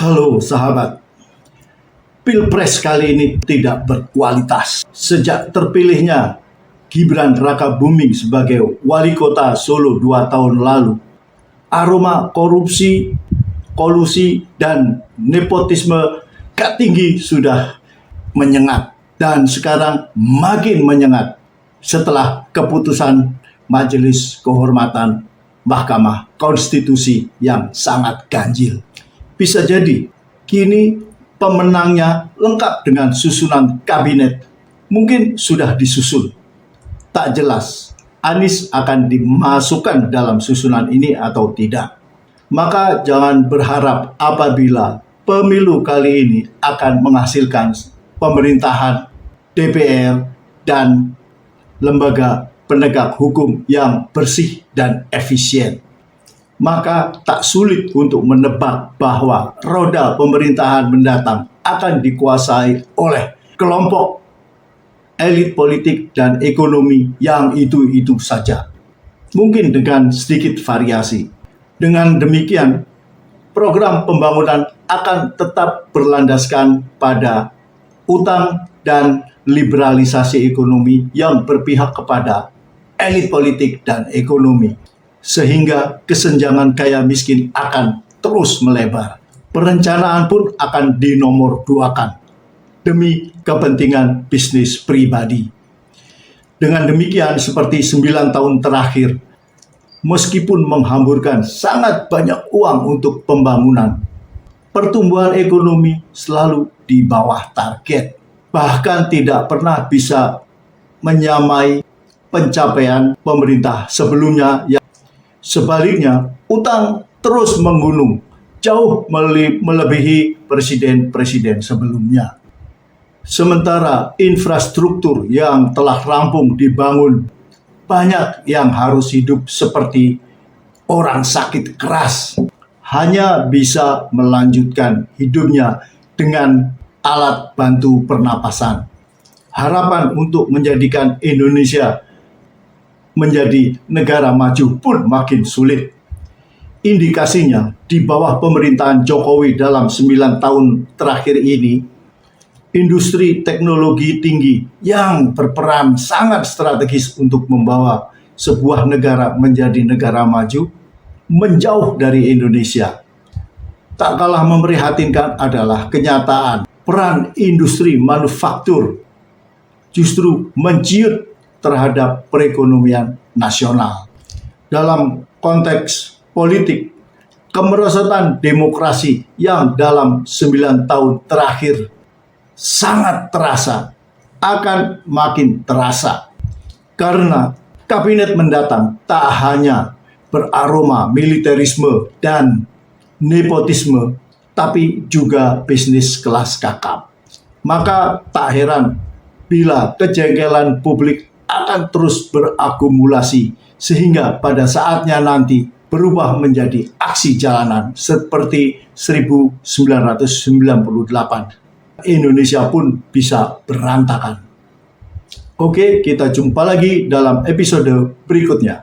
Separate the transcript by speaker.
Speaker 1: Halo sahabat, Pilpres kali ini tidak berkualitas. Sejak terpilihnya Gibran Rakabuming sebagai wali kota Solo 2 tahun lalu, aroma korupsi, kolusi, dan nepotisme gak tinggi sudah menyengat. Dan sekarang makin menyengat setelah keputusan Majelis Kehormatan Mahkamah Konstitusi yang sangat ganjil. Bisa jadi kini pemenangnya lengkap dengan susunan kabinet. Mungkin sudah disusun. Tak jelas Anies akan dimasukkan dalam susunan ini atau tidak. Maka jangan berharap apabila pemilu kali ini akan menghasilkan pemerintahan, DPR, dan lembaga penegak hukum yang bersih dan efisien. Maka tak sulit untuk menebak bahwa roda pemerintahan mendatang akan dikuasai oleh kelompok elit politik dan ekonomi yang itu-itu saja. Mungkin dengan sedikit variasi. Dengan demikian, program pembangunan akan tetap berlandaskan pada utang dan liberalisasi ekonomi yang berpihak kepada elit politik dan ekonomi. Sehingga kesenjangan kaya miskin akan terus melebar. Perencanaan pun akan dinomorduakan demi kepentingan bisnis pribadi. Dengan demikian, seperti 9 tahun terakhir, meskipun menghamburkan sangat banyak uang untuk pembangunan, pertumbuhan ekonomi selalu di bawah target. Bahkan tidak pernah bisa menyamai pencapaian pemerintah sebelumnya. Sebaliknya, utang terus menggunung, jauh melebihi presiden-presiden sebelumnya. Sementara infrastruktur yang telah rampung dibangun, banyak yang harus hidup seperti orang sakit keras. Hanya bisa melanjutkan hidupnya dengan alat bantu pernapasan. Harapan untuk menjadikan Indonesia menjadi negara maju pun makin sulit. Indikasinya, di bawah pemerintahan Jokowi dalam 9 tahun terakhir ini, industri teknologi tinggi yang berperan sangat strategis untuk membawa sebuah negara menjadi negara maju, menjauh dari Indonesia. Tak kalah memprihatinkan adalah kenyataan peran industri manufaktur justru menciut terhadap perekonomian nasional. Dalam konteks politik, kemerosotan demokrasi yang dalam 9 tahun terakhir sangat terasa, akan makin terasa. Karena kabinet mendatang tak hanya beraroma militerisme dan nepotisme, tapi juga bisnis kelas kakap. Maka tak heran bila kejengkelan publik akan terus berakumulasi sehingga pada saatnya nanti berubah menjadi aksi jalanan seperti 1998. Indonesia pun bisa berantakan. Oke, kita jumpa lagi dalam episode berikutnya.